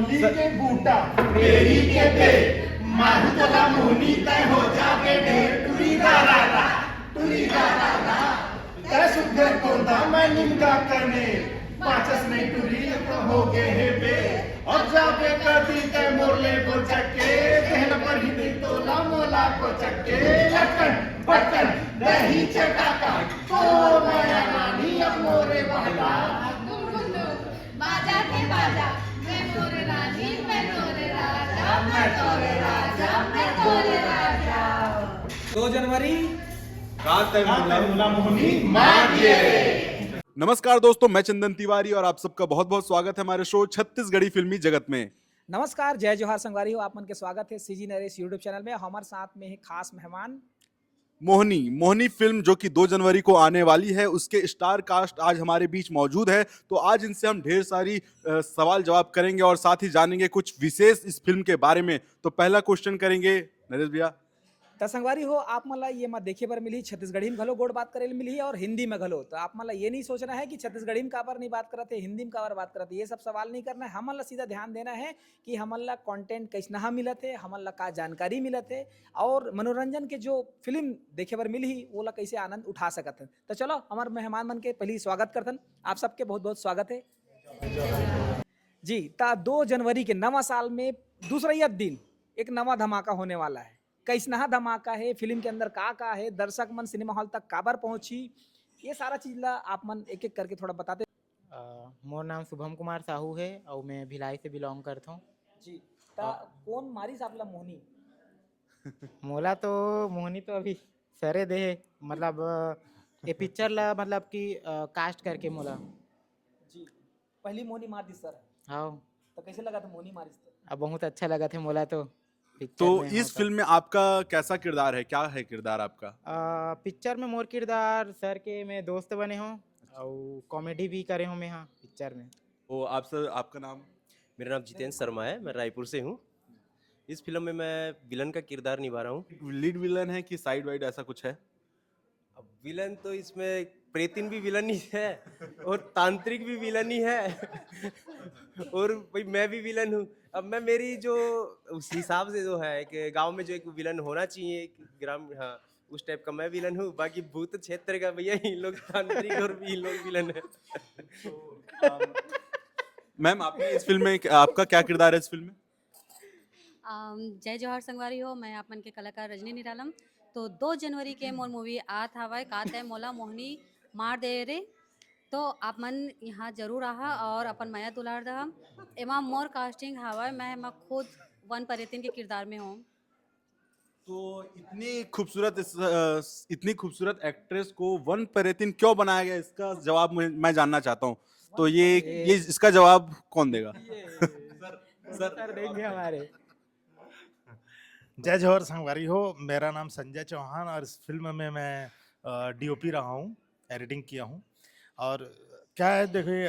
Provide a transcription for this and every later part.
के बूटा बेरी के बे मारू तोला मोहनी तय हो जाके ढेर टुरी दारा तय सुधर कोंदा मैं निंदा करने पाचस नहीं टुरी तो हो गए हे बे और जाके करती तय मोरले को चक्के कहन पर ही दिल तोला मोला को चक्के लटकन बटकन दही चटाका तो माया रानी अब मोरे बहला बाजा के बाजा मैं तोरे रानी मैं तोरे राजा मैं तोरे राजा मैं तोरे राजा 2 जनवरी मुला मोहनी मार दिए। नमस्कार दोस्तों, मैं चंदन तिवारी और आप सबका बहुत बहुत स्वागत है हमारे शो छत्तीसगढ़ी फिल्मी जगत में। नमस्कार, जय जोहार संगवारी हो। आप मन के स्वागत है सीजी नरेश यूट्यूब चैनल में। हमारे साथ में है खास मेहमान मोहनी फिल्म जो कि 2 जनवरी को आने वाली है, उसके स्टार कास्ट आज हमारे बीच मौजूद है। तो आज इनसे हम ढेर सारी सवाल जवाब करेंगे और साथ ही जानेंगे कुछ विशेष इस फिल्म के बारे में। तो पहला क्वेश्चन करेंगे नरेश भैया। तो संगवारी हो, आप मला ये मत देखे पर मिली छत्तीसगढ़ी में घलो गोड़ बात करे मिली है और हिंदी में घलो। तो आप मला ये नहीं सोचना है कि छत्तीसगढ़ी में काबर नहीं बात करते, हिंदी में काबर बात करते, ये सब सवाल नहीं करना है। हमला सीधा ध्यान देना है कि हमला कंटेंट कैसना मिलत है, हमला का जानकारी मिलत है और मनोरंजन के जो फिल्म देखे पर मिली वो ला कैसे आनंद उठा सकत है। तो चलो हमारे मेहमान मन के पहले स्वागत करतन। आप सबके बहुत बहुत स्वागत है जी। 2 जनवरी के नवा साल में दूसरा दिन एक नवा धमाका होने वाला है। कैसना धमाका है, फिल्म के अंदर का है, दर्शक मन सिनेमा हॉल तक काबर पहुंची, ये सारा चीज ला आप मन एक एक करके थोड़ा बताते। मोर नाम शुभम कुमार साहू है और मैं भिलाई से बिलोंग करता हूँ जी। ता कौन मारी सापला मोहनी? मोला तो मोहनी तो अभी सरे दे मतलब ये पिक्चर ला मतलब कि कास्ट करके मोला जी पहली मोहनी मार दी सर। हाँ, तो कैसे लगा था मोहनी मारी सर? अब बहुत अच्छा लगा था मोला तो। तो इस फिल्म में आपका कैसा किरदार है, क्या है किरदार आपका? पिक्चर में मोर किरदार सर के मैं दोस्त बने हूँ और कॉमेडी भी करे हूँ मैं यहाँ पिक्चर में। ओ आप सर, आपका नाम? मेरा नाम जितेंद्र शर्मा है, मैं रायपुर से हूँ। इस फिल्म में मैं विलन का किरदार निभा रहा हूँ। लीड विलन है कि साइड वाइड ऐसा कुछ है? अब विलन तो इसमें प्रेतिन भी विलन ही है और तांत्रिक भी विलन ही है और भाई मैं भी विलन हूँ। अब मैं मेरी जो उस हिसाब से जो है कि गांव में जो एक विलन होना चाहिए, ग्राम, हाँ उस टाइप का मैं विलन हूँ। बाकी भूत क्षेत्र का भैया इन लोग तांत्रिक और भी इन लोग विलन है। मैम, आपने इस फिल्म में आपका क्या किरदार है इस फिल्म में? जय जोहार संगवारी हो। मैं आप मन के कलाकार रजनी निरालम। तो 2 जनवरी के मोर मूवी आत हवय कात है मोला मोहनी मार दे रे। तो आप मन यहाँ जरूर आहा और अपन माया दुलार दहा। एमा मोर कास्टिंग हवय, मैं खुद वन परेतिन के किरदार में हूँ। तो इतनी खूबसूरत एक्ट्रेस को वन परेतिन क्यों बनाया गया, इसका जवाब मैं जानना चाहता हूँ। तो ये इसका जवाब कौन देगा? सर देंगे हमारे। जय जोहर संगवारी हो, मेरा नाम संजय चौहान और इस फिल्म में मैं डीओपी रहा हूँ, एडिटिंग किया हूँ। और क्या है देखिए,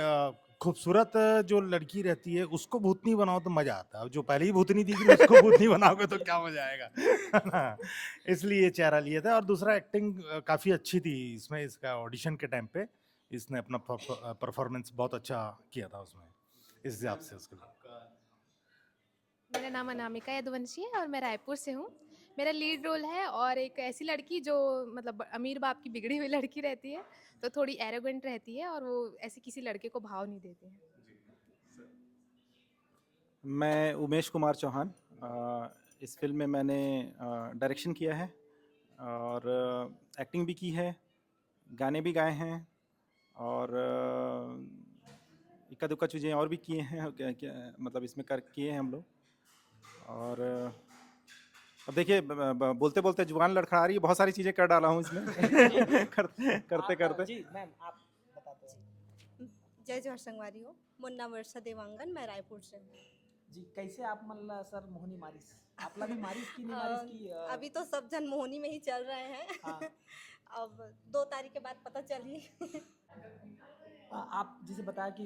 खूबसूरत जो लड़की रहती है उसको भूतनी बनाओ तो मजा आता है। जो पहले ही भूतनी दिख रही है उसको भूतनी बनाओगे तो क्या मजा आएगा। इसलिए चेहरा लिया था। और दूसरा एक्टिंग काफ़ी अच्छी थी इसमें। इसका ऑडिशन के टाइम पे इसने अपना परफॉर्मेंस बहुत अच्छा किया था उसमें, इस हिसाब से उसके लिए। मेरा नाम अनामिका यदुवंशी है और मैं रायपुर से हूँ। मेरा लीड रोल है और एक ऐसी लड़की जो मतलब अमीर बाप की बिगड़ी हुई लड़की रहती है, तो थोड़ी एरोगेंट रहती है और वो ऐसी किसी लड़के को भाव नहीं देते हैं। मैं उमेश कुमार चौहान, इस फिल्म में मैंने डायरेक्शन किया है और एक्टिंग भी की है, गाने भी गाए हैं और इक्का दुक्का चीज़ें और भी किए हैं। मतलब इसमें किए हैं हम लोग। और अब देखिए, बोलते बोलते जुबान लड़खड़ा रही है, बहुत सारी चीज़ें कर डाला हूँ इसमें। करते जी मैम आप बताते हैं। जय जोहर संगवारी हो, मुन्ना वर्षा देवांगन, मैं रायपुर से हूँ। जी कैसे आप मन सर मोहनी मारिस? आपला भी मारिस की नहीं मारिस की? अभी तो सब जन मोहनी में ही चल रहे हैं। हाँ। अब 2 तारीख के बाद पता चली। आप जिसे बताया कि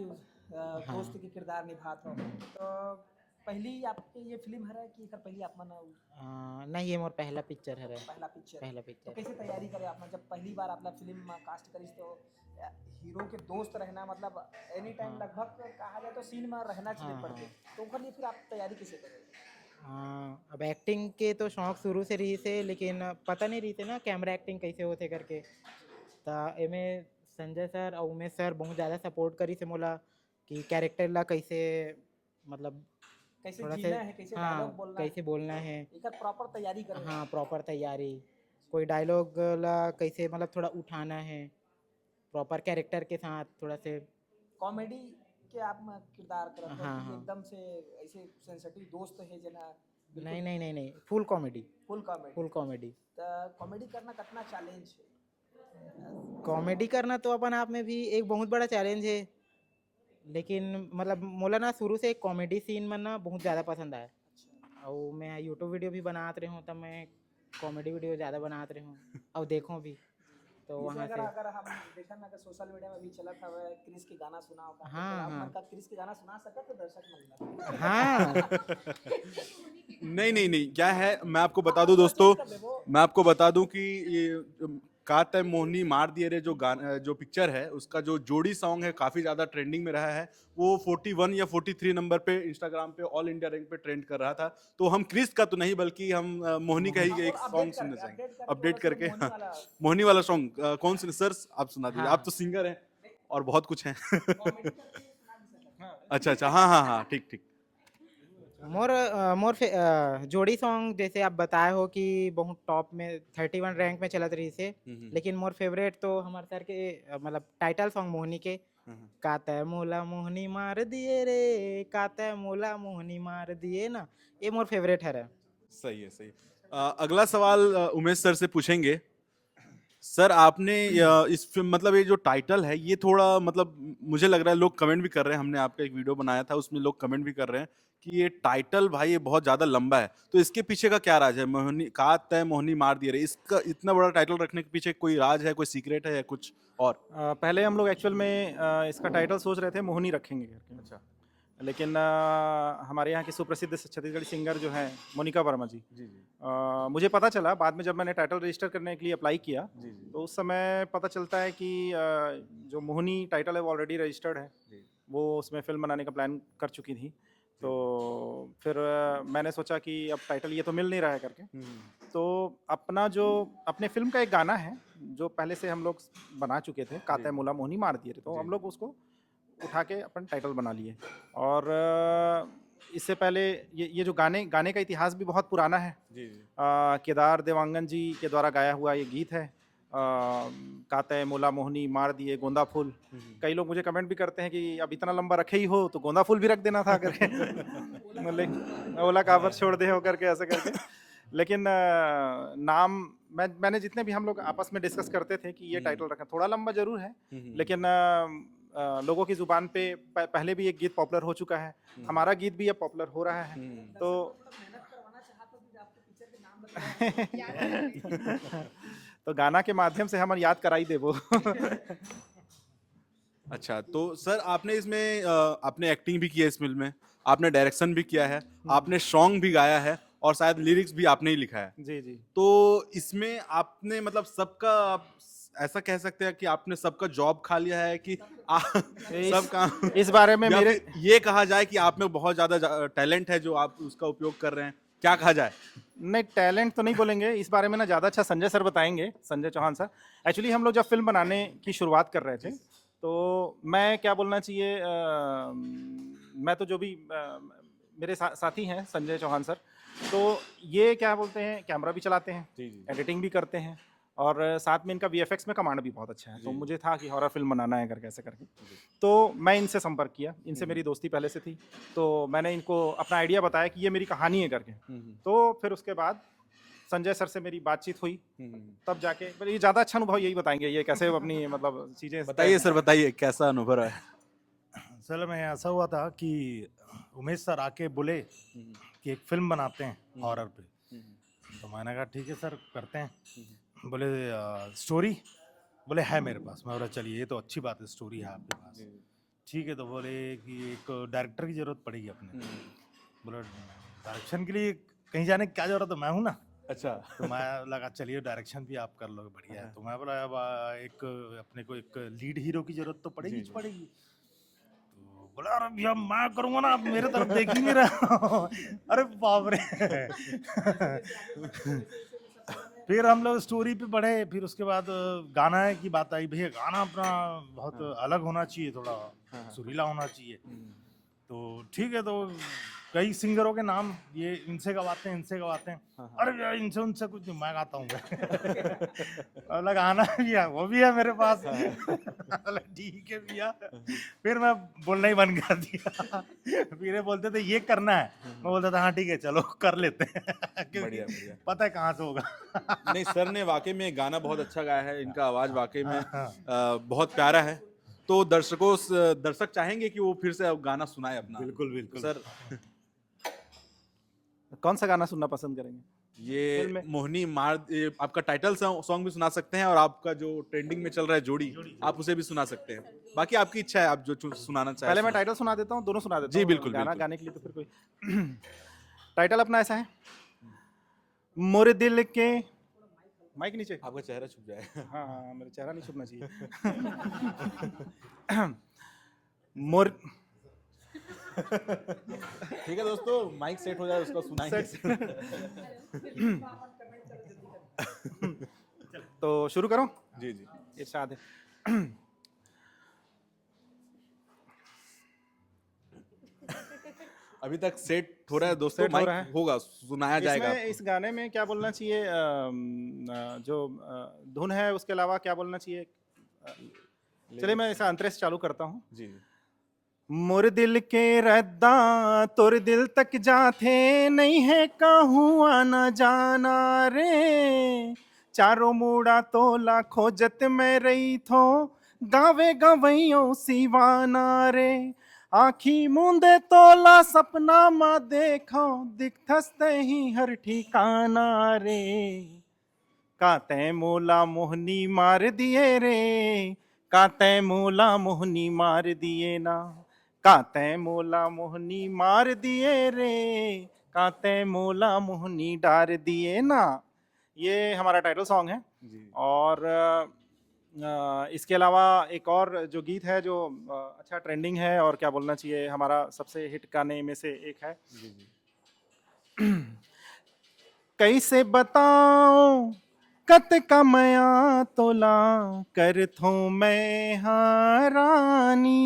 दोस्त के किरदार निभाते हो, तो पहली आपके ये फिल्म है कि कर पहली आप मन? नहीं, ये मोर पहला पिक्चर है। पहला पिक्चर। पहला तो पिक्चर। कैसे तैयारी करे आप जब पहली बार आपला फिल्म में कास्ट करिस? तो हीरो के दोस्त रहना मतलब एनी टाइम लगभग कहा जाए तो सीन में रहना चाहिए हाँ, पड़ के, तो ओकर लिए फिर आप तैयारी कैसे करें? हाँ, अब एक्टिंग के तो शौक शुरू से रही से, लेकिन पता नहीं रही थे ना कैमरा एक्टिंग कैसे होते करके। ता एमे संजय सर और उमेश सर बहुत ज़्यादा सपोर्ट करी से मोला कि कैरेक्टर ला कैसे मतलब कैसे थोड़ा जीना से, है, कैसे हाँ डायलॉग बोलना है, कैसे बोलना है, एकर प्रॉपर तैयारी करें। हाँ प्रॉपर तैयारी, कोई डायलॉग ला कैसे मतलब थोड़ा उठाना है प्रॉपर कैरेक्टर के साथ थोड़ा से। कॉमेडी के आप में किरदार करत हो हाँ, कि हाँ। एकदम से ऐसे सेंसिटिव दोस्त है जना नहीं नहीं नहीं नहीं, full comedy, full comedy. Full comedy. तो कॉमेडी करना कितना चैलेंज है? कॉमेडी करना तो अपन आप में भी एक बहुत बड़ा चैलेंज है, लेकिन मतलब मोला ना शुरू से कॉमेडी सीन में ना बहुत ज़्यादा पसंद आया, और मैं यूट्यूब वीडियो भी बनाते रही हूँ, तब मैं कॉमेडी वीडियो ज़्यादा बनाते रही हूँ और देखूँ भी, तो जैसे वहाँ अगर से। अगर हम देखा ना कि सोशल मीडिया में भी चलत हवे क्रिस के गाना सुना होगा, हाँ, तो आप हाँ। मन का क्रिस के गाना सुना सकत तो दर्शक मन हाँ नहीं नहीं नहीं, क्या है मैं आपको बता दूं दोस्तों, मैं आपको बता दूं कि ये कात है मोहनी मार दिए रे जो गाना जो पिक्चर है उसका जो जोड़ी सॉन्ग है काफी ज्यादा ट्रेंडिंग में रहा है। वो 41 या 43 नंबर पे इंस्टाग्राम पे ऑल इंडिया रैंक पे ट्रेंड कर रहा था। तो हम क्रिस का तो नहीं बल्कि हम मोहनी का ही एक सॉन्ग सुनना चाहेंगे, अपडेट करके। हाँ, मोहनी वाला सॉन्ग कौन सुने सर, आप सुना दीजिए, हाँ। आप तो सिंगर हैं और बहुत कुछ हैं। अच्छा अच्छा, हाँ हाँ हाँ, ठीक ठीक। मोर जोड़ी सॉन्ग जैसे आप बताए हो कि बहुत टॉप में 31 रैंक में चलत रही से, लेकिन मोर फेवरेट तो हमारे सर के मतलब टाइटल सॉन्ग मोहनी के, काता मोला मोहनी मार दिए रे, काता मोला मोहनी मार दिए ना, ये मोर फेवरेट है। सही है सही है। अगला सवाल उमेश सर से पूछेंगे। सर आपने इस फिल्म मतलब ये जो टाइटल है ये थोड़ा मतलब मुझे लग रहा है लोग कमेंट भी कर रहे हैं, हमने आपका एक वीडियो बनाया था उसमें लोग कमेंट भी कर रहे हैं कि ये टाइटल भाई ये बहुत ज्यादा लंबा है, तो इसके पीछे का क्या राज है? मोहनी कात है मोहनी मार दिए रे, इसका इतना बड़ा टाइटल रखने के पीछे कोई राज है, कोई सीक्रेट है या कुछ और? पहले हम लोग एक्चुअल में इसका टाइटल सोच रहे थे मोहनी रखेंगे करके। अच्छा। लेकिन हमारे यहाँ की सुप्रसिद्ध छत्तीसगढ़ी सिंगर जो हैं मोनिका वर्मा जी, जी जी मुझे पता चला बाद में जब मैंने टाइटल रजिस्टर करने के लिए अप्लाई किया, जी जी तो उस समय पता चलता है कि जो मोहनी टाइटल है वो ऑलरेडी रजिस्टर्ड है, जी। वो उसमें फिल्म बनाने का प्लान कर चुकी थी। तो फिर मैंने सोचा कि अब टाइटल ये तो मिल नहीं रहा है करके, तो अपना जो अपने फिल्म का एक गाना है जो पहले से हम लोग बना चुके थे, काता मोला मोहनी मार दिए रे, तो हम लोग उसको उठा के अपन टाइटल बना लिए। और इससे पहले ये जो गाने का इतिहास भी बहुत पुराना है। जी जी केदार देवांगन जी के द्वारा गाया हुआ ये गीत है, काते मोला मोहनी मार दिए गोंदा फूल। कई लोग मुझे कमेंट भी करते हैं कि अब इतना लंबा रखे ही हो तो गोंदा फूल भी रख देना था करके। मतलब ओला काबर छोड़ दे हो करके ऐसे करके। लेकिन नाम मैंने जितने भी हम लोग आपस में डिस्कस करते थे कि ये टाइटल रखें, थोड़ा लंबा जरूर है, लेकिन लोगों की जुबान पे पहले भी एक गीत पॉपुलर हो चुका है, हमारा गीत भी अब पॉपुलर हो रहा है, तो तो गाना के माध्यम से हम याद कराई दे वो। अच्छा, तो सर आपने इसमें आपने एक्टिंग भी की है इस फिल्म में, आपने डायरेक्शन भी किया है, आपने सॉन्ग भी गाया है और शायद लिरिक्स भी आपने ही लिखा है। जी जी। तो इसमें आपने मतलब सबका आप ऐसा कह सकते हैं कि आपने सबका जॉब खा लिया है कि सब काम इस बारे में या मेरे फिर ये कहा जाए कि आप में बहुत ज्यादा टैलेंट है जो आप उसका उपयोग कर रहे हैं, क्या कहा जाए? नहीं, टैलेंट तो नहीं बोलेंगे, इस बारे में ना ज़्यादा अच्छा संजय सर बताएंगे, संजय चौहान सर। एक्चुअली हम लोग जब फिल्म बनाने की शुरुआत कर रहे थे, तो मैं क्या बोलना चाहिए, मैं तो जो भी मेरे साथी हैं संजय चौहान सर, तो ये क्या बोलते हैं, कैमरा भी चलाते हैं, एडिटिंग भी करते हैं, और साथ में इनका VFX में कमांड भी बहुत अच्छा है। तो मुझे था कि हॉरर फिल्म बनाना है करके ऐसे करके, तो मैं इनसे संपर्क किया, इनसे मेरी दोस्ती पहले से थी, तो मैंने इनको अपना आइडिया बताया कि ये मेरी कहानी है करके। तो फिर उसके बाद संजय सर से मेरी बातचीत हुई, तब जाके ये ज़्यादा अच्छा अनुभव यही बताएंगे, ये कैसे अपनी मतलब चीज़ें। बताइए सर, बताइए कैसा अनुभव है? असल में ऐसा हुआ था कि उमेश सर आके बोले कि एक फिल्म बनाते हैं हॉरर पे, तो मैंने कहा ठीक है सर करते हैं। बोले स्टोरी, बोले है मेरे पास। मैं बोला चलिए ये तो अच्छी बात है, स्टोरी है आपके पास, ठीक है। तो बोले कि एक डायरेक्टर की जरूरत पड़ेगी अपने। बोले डायरेक्शन के लिए कहीं जाने की क्या जरूरत है, मैं हूँ ना। अच्छा तो मैं लगा चलिए डायरेक्शन भी आप कर लोगे, बढ़िया है। तो मैं बोला अब एक अपने को एक लीड हीरो की जरूरत तो पड़ेगी जी। पड़ेगी। तो बोला अरे भैया मैं करूंगा ना, आप मेरे तरफ देख ही नहीं रहे हो। अरे बाप रे। फिर हम लोग स्टोरी पे बढ़े, फिर उसके बाद गाना की बात आई, भैया गाना अपना बहुत अलग होना चाहिए, थोड़ा सुरीला होना चाहिए। तो ठीक है, तो कई सिंगरों के नाम ये इनसे गवाते हैं इनसे गवाते हैं, अरे यार इनसे उनसे कुछ नहीं, मैं गाता हूँ। बोला गाना भी है, वो भी है मेरे पास। बोला ठीक है भैया। फिर मैं बोलना ही बंद कर दिया। फिर ये बोलते थे ये करना है, मैं बोलता था हाँ ठीक है चलो कर लेते हैं। क्योंकि बढ़िया, बढ़िया। पता है कहाँ से होगा। नहीं, सर ने वाकई में गाना बहुत अच्छा गाया है, इनका आवाज वाकई में हाँ। बहुत प्यारा है। तो दर्शक चाहेंगे कि वो फिर से अब गाना सुनाए अपना। बिल्कुल बिल्कुल सर कौन सा गाना सुनना पसंद करेंगे? ये मोहिनी मार, ये आपका टाइटल सॉन्ग भी सुना सकते हैं, और आपका जो ट्रेंडिंग में चल रहा है जोड़ी, आप उसे भी सुना सकते हैं। बाकी आपकी इच्छा है, आप जो सुनाना चाहें। पहले मैं टाइटल सुना देता हूँ, दोनों सुना देता जी, हूँ। बिल्कुल, गाना बिल्कुल। गाने के लिए तो फिर कोई टाइटल अपना ऐसा है, मोरे दिल के, माइक नीचे, आपका चेहरा छुप जाएगा। हाँ हाँ मेरा चेहरा नहीं छुपना चाहिए। मोर ठीक है दोस्तों, माइक सेट हो जाए उसको सुनाएंगे। तो शुरू करो। जी जी। इरशाद है। अभी तक सेट हो रहा है दोस्तों, सेट हो माइक रहा है। होगा, सुनाया जाएगा इसमें आपको। इस गाने में क्या बोलना चाहिए, जो धुन है उसके अलावा क्या बोलना चाहिए, चलिए मैं ऐसा अंतरे से चालू करता हूँ। जी। मोर दिल के रद्दा तोर दिल तक जाथे, नहीं है कहूँ आना जाना रे, चारों मूड़ा तोला खोजत में रही थो, गावे गवैयों सिवाना रे, आखी मूंदे तोला सपना मा देखो, दिखथस्ते ही हर ठिकाना रे, काते मोला मोहनी मार दिए रे, काते मोला मोहनी मार दिए ना, काते मोला मोहनी मार दिए रे, काते मोला मोहनी डार दिए ना। ये हमारा टाइटल सॉन्ग है। जी। और इसके अलावा एक और जो गीत है जो अच्छा ट्रेंडिंग है और क्या बोलना चाहिए, हमारा सबसे हिट गाने में से एक है। जी जी। कैसे बताऊं कत का मया तोला कर थो मैं हारानी,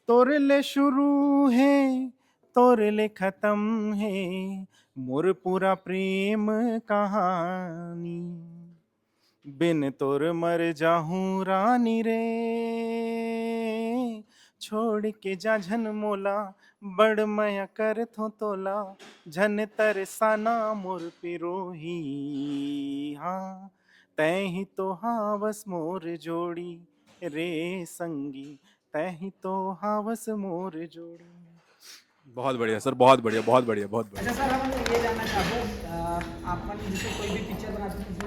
तोर ले शुरू है तोर ले खत्म है, मोर पूरा प्रेम कहानी, बिन तोर मर जाहूं रानी रे, छोड़ के जा झन मोला, बड़ मया कर थो तोला, झन तरसाना मोर पिरोही, हाँ तै ही तो हावस मोर जोड़ी रे संगी, तै ही तो हावस मोर जोड़ी। बहुत बढ़िया सर, बहुत बढ़िया, बहुत बढ़िया, बहुत अच्छा बढ़िया। सर, हम ये जानना चाहते आपने जैसे कोई भी पिक्चर बनाते हैं तो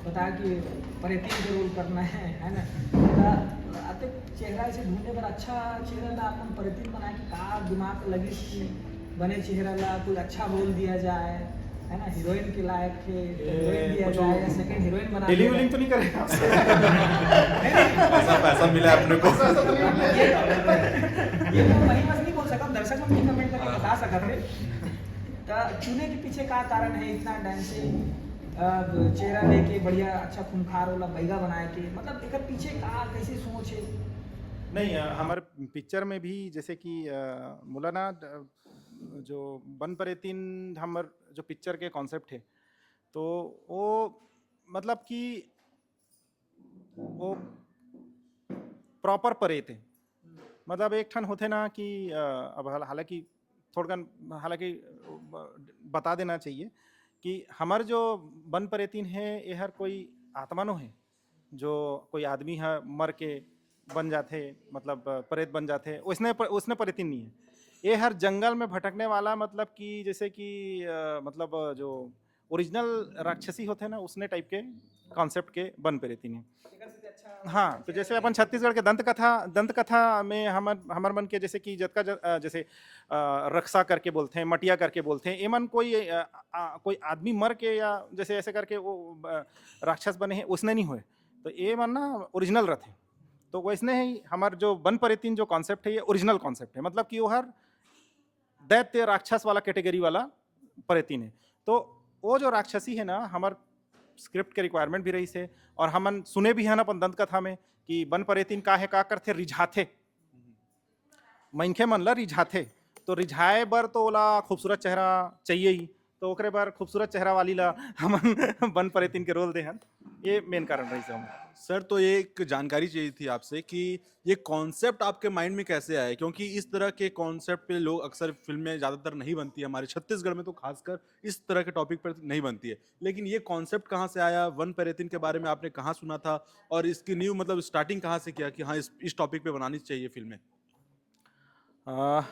बताया कि परेती जरूर करना है ना, तो चेहरा ऐसे ढूंढने पर अच्छा चेहरा ला अपन परेती बनाए कि का दिमाग लगी कि बने चेहरा ला कोई अच्छा रोल दिया जाए, है ना, हीरोइन के लायक हीरोइन दिया जाए या सेकंड हीरोइन बना दिया टेलीविजन तो नहीं करेगा आपसे? पैसा मिला है अपने को। ये तो वही बस नहीं बोल सका, दर्शक में भी कमेंट करके बता सकते तो चुने के पीछे का कारण है इतना टाइम से चेहरा लेके बढ़िया अच्छा खूंखार वाला बैगा बनाए के, मतलब एकर पीछे का कैसे सोच है? नहीं, हमारे पिक्चर में भी जैसे कि मौलाना जो बन परे तीन हमर जो पिक्चर के कॉन्सेप्ट है, तो वो मतलब कि वो प्रॉपर परे थे, मतलब एक ठन होते ना कि अब हालांकि हालांकि बता देना चाहिए कि हमार जो बन परे तीन है ये हर कोई आत्मानो है, जो कोई आदमी है मर के बन जाते, मतलब प्रेत बन जाते, उसने परेतीन नहीं है, ये हर जंगल में भटकने वाला, मतलब कि जैसे कि मतलब जो ओरिजिनल राक्षसी होते हैं ना, उसने टाइप के कॉन्सेप्ट के बन परेतीन है। हाँ, तो जैसे अपन छत्तीसगढ़ के दंत कथा में हमर मन के जैसे कि जैसे रक्षा करके बोलते हैं, मटिया करके बोलते हैं, एमन कोई आदमी मर के या जैसे ऐसे करके वो राक्षस बने हैं उसने नहीं हुए, तो ये मन ना ओरिजिनल रहते। तो वैसने ही हमार जो वन परेतीन जो कॉन्सेप्ट है ये ओरिजिनल कॉन्सेप्ट है, मतलब कि वो हर दैत्य राक्षस वाला कैटेगरी वाला परेतीन है। तो वो जो राक्षसी है ना हमार स्क्रिप्ट के रिक्वायरमेंट भी रही से, और हमन सुने भी है ना अपन दंत कथा में कि वन परेतीन का है का करथे रिझाथे, मनखे मन ला रिझाथे, तो रिझाए बर तो ओला खूबसूरत चेहरा चाहिए ही, तो ओकरे बार खूबसूरत चेहरा वाली ला हमन वन परेतीन के रोल दे हन, ये मेन कारण रही से हम। सर तो ये एक जानकारी चाहिए थी आपसे कि ये कॉन्सेप्ट आपके माइंड में कैसे आया, क्योंकि इस तरह के कॉन्सेप्ट पे लोग अक्सर फिल्में ज़्यादातर नहीं बनती है, हमारे छत्तीसगढ़ में तो खासकर इस तरह के टॉपिक पर नहीं बनती है, लेकिन ये कॉन्सेप्ट कहाँ से आया, वन परेतीन के बारे में आपने कहाँ सुना था, और इसकी न्यू मतलब स्टार्टिंग कहाँ से किया कि हाँ इस टॉपिक पे बनानी चाहिए फिल्में? हाँ,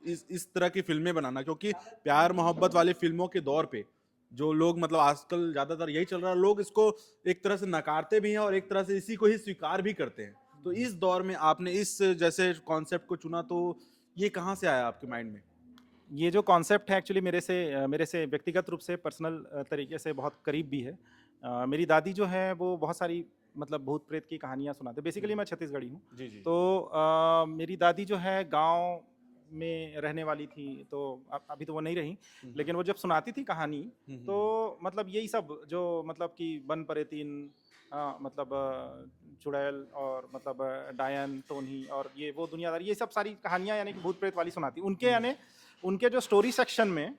इस तरह की फिल्में बनाना, क्योंकि प्यार मोहब्बत वाली फिल्मों के दौर पे जो लोग मतलब आजकल ज्यादातर यही चल रहा है, लोग इसको एक तरह से नकारते भी हैं और एक तरह से इसी को ही स्वीकार भी करते हैं। तो इस दौर में आपने इस जैसे कॉन्सेप्ट को चुना, तो ये कहाँ से आया आपके माइंड में? ये जो कॉन्सेप्ट है एक्चुअली मेरे से व्यक्तिगत रूप से पर्सनल तरीके से बहुत करीब भी है। मेरी दादी जो है वो बहुत सारी मतलब भूत प्रेत की कहानियाँ सुनाते, बेसिकली मैं छत्तीसगढ़ी हूँ, जी जी। तो मेरी दादी जो है गांव में रहने वाली थी, तो अभी तो वो नहीं रही, लेकिन वो जब सुनाती थी कहानी तो मतलब यही सब जो मतलब कि वन परेतीन, मतलब चुड़ैल और मतलब डायन टोनी और ये वो दुनियादारी, ये सब सारी कहानियाँ यानी कि भूत प्रेत वाली सुनाती उनके, यानी उनके जो स्टोरी सेक्शन में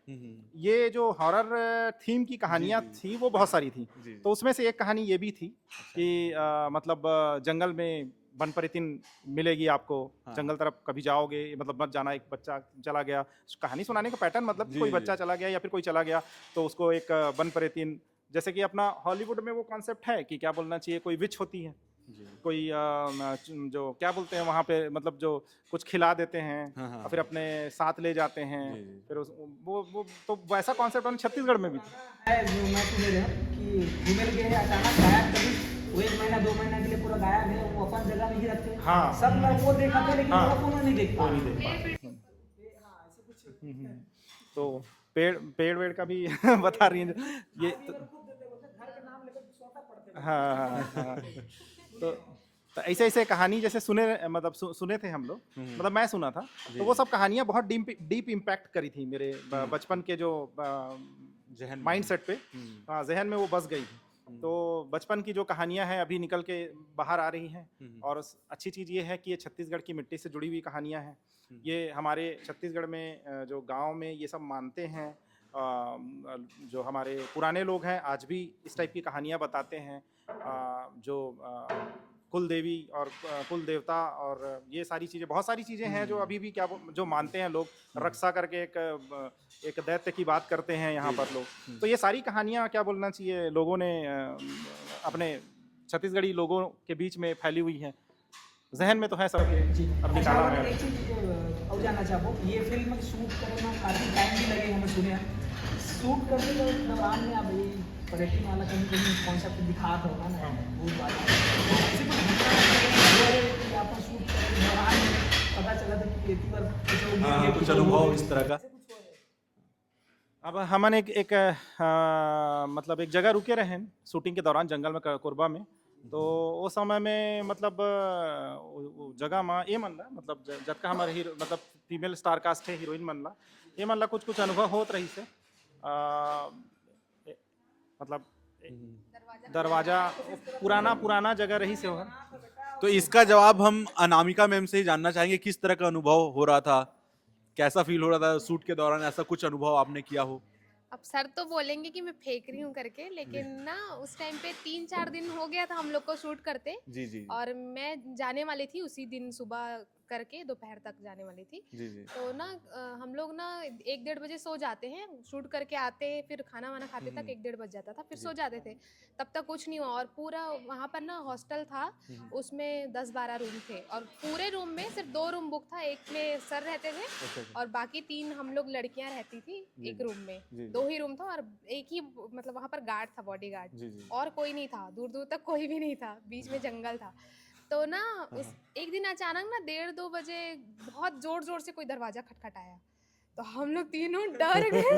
ये जो हॉरर थीम की कहानियाँ थी वो बहुत सारी थी। तो उसमें से एक कहानी ये भी थी कि मतलब जंगल में वन परेतीन मिलेगी आपको, जंगल तरफ कभी जाओगे मतलब मत जाना, एक बच्चा चला गया, कहानी सुनाने का पैटर्न मतलब कोई बच्चा चला गया या फिर कोई चला गया तो उसको एक वन परेतीन, जैसे कि अपना हॉलीवुड में वो कॉन्सेप्ट है कि क्या बोलना चाहिए, कोई विच होती है, कोई जो क्या बोलते हैं वहाँ पे मतलब जो कुछ खिला देते हैं और फिर अपने साथ ले जाते हैं, फिर वो तो वैसा कॉन्सेप्ट हम छत्तीसगढ़ में भी था। है जो मैं सुन रहा हूँ कि फीमेल के अचानक गायब, कभी वो 1 महीना 2 महीना के लिए पूरा गायब है, वो अपन जगह में ही रखते हैं। हाँ। सब लोग वो देखा थे लेकिन हाँ। वो नहीं देख पा नहीं देख पाते। तो पेड़ वेड़ का भी बता रही हैं ये हाँ हाँ हाँ। तो ऐसे ऐसे कहानी जैसे मतलब सुने थे हम लोग, मतलब मैं सुना था, तो वो सब कहानियाँ बहुत डीप इम्पैक्ट करी थी मेरे बचपन के जो जहन माइंड सेट पे, हाँ जहन में वो बस गई थी। तो बचपन की जो कहानियाँ हैं अभी निकल के बाहर आ रही हैं, और अच्छी चीज़ ये है कि ये छत्तीसगढ़ की मिट्टी से जुड़ी हुई कहानियाँ हैं। ये हमारे छत्तीसगढ़ में जो गांव में ये सब मानते हैं, जो हमारे पुराने लोग हैं आज भी इस टाइप की कहानियाँ बताते हैं, जो कुल देवी और कुल देवता और ये सारी चीज़ें, बहुत सारी चीज़ें हैं जो अभी भी जो मानते हैं लोग, रक्षा करके एक दैत्य की बात करते हैं यहाँ पर लोग। तो ये सारी कहानियाँ क्या बोलना चाहिए लोगों ने अपने छत्तीसगढ़ी लोगों के बीच में फैली हुई हैं, जहन में तो है सब अब निकाला अच्छा, है। एक चीज और जानना चाहूँ, ये फिल्म शूट करने में काफ़ी टाइम भी लगे हमें सुने हैं, शूट करने के दौरान में अब ये पर्यटन वाला कहीं कॉन्सेप्ट दिखा तो होगा ना भूत वाला, ऐसे कुछ कि आपको शूट करने के दौरान पता चला था कि इतनी बार कुछ हो गया, कुछ अनुभव इस तरह का। अब हमन एक मतलब एक जगह रुके रहे शूटिंग के दौरान जंगल में कोरबा में, तो उस समय में मतलब जगह में ये मन ला मतलब जबका हमारे हीरो मतलब फीमेल स्टार कास्ट है हीरोइन मन ला ये मन ला कुछ अनुभव होत रही से, मतलब दरवाजा पुराना जगह रही से हो। तो इसका जवाब हम अनामिका मैम से ही जानना चाहेंगे, किस तरह का अनुभव हो रहा था, कैसा फील हो रहा था शूट के दौरान, ऐसा कुछ अनुभव आपने किया हो? अब सर तो बोलेंगे कि मैं फेंक रही हूँ करके, लेकिन ना उस टाइम पे 3-4 दिन हो गया था हम लोग को शूट करते, जी जी। और मैं जाने वाली थी उसी दिन सुबह करके दोपहर तक जाने वाली थी। जी जी। तो ना हम लोग ना 1-1:30 बजे सो जाते हैं, शूट करके आते फिर खाना वाना खाते तक 1-1:30 बज जाता था, फिर सो जाते थे। तब तक कुछ नहीं हुआ और पूरा वहाँ पर ना हॉस्टल था, उसमें 10-12 रूम थे और पूरे रूम में सिर्फ 2 रूम बुक था, एक में सर रहते थे और बाकी 3 हम लोग लड़कियां रहती थी एक रूम में। 2 ही रूम था और एक ही मतलब वहाँ पर गार्ड था, बॉडी गार्ड, और कोई नहीं था, दूर दूर तक कोई भी नहीं था, बीच में जंगल था। तो ना उस एक दिन अचानक ना 1:30-2 बजे बहुत जोर जोर से कोई दरवाजा खटखटाया, तो हम लोग तीनों डर गए।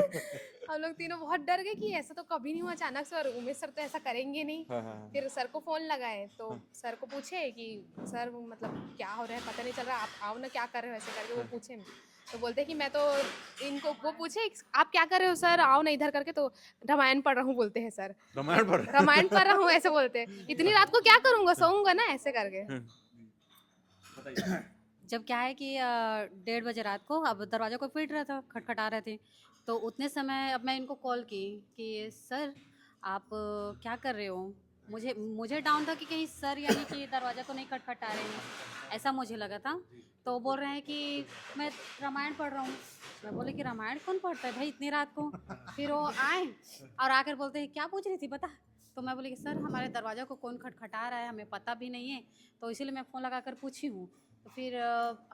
हम लोग तीनों बहुत डर गए कि ऐसा तो कभी नहीं हुआ अचानक से, और उमेश सर तो ऐसा करेंगे नहीं। फिर सर को फोन लगाए तो सर को पूछे कि सर मतलब क्या हो रहा है, पता नहीं चल रहा, आप आओ ना, क्या कर रहे हो, ऐसे करके वो पूछे। तो बोलते कि मैं तो इनको, वो पूछे आप क्या कर रहे हो सर, आओ ना इधर करके, तो रामायण पढ़ रहा हूँ बोलते हैं सर। रामायण पढ़ रहा हूँ ऐसे बोलते हैं। इतनी रात को क्या करूँगा, सोऊंगा ना, ऐसे करके। जब क्या है कि 1:30 बजे रात को अब दरवाजा कोई पीट रहा था, खटखटा रहे थे, तो उतने समय अब मैं इनको कॉल की कि सर आप क्या कर रहे हो। मुझे डाउन था कि कहीं सर यानी कि दरवाज़ा तो नहीं खटखटा रहे हैं, ऐसा मुझे लगा था। तो बोल रहे हैं कि मैं रामायण पढ़ रहा हूँ। मैं बोले कि रामायण कौन पढ़ता है भाई इतनी रात को। फिर वो आए और आकर बोलते हैं क्या पूछ रही थी बता। तो मैं बोली कि सर हमारे दरवाज़ा को कौन खटखटा रहा है, हमें पता भी नहीं है, तो इसीलिए मैं फ़ोन लगा कर पूछी हूँ। तो फिर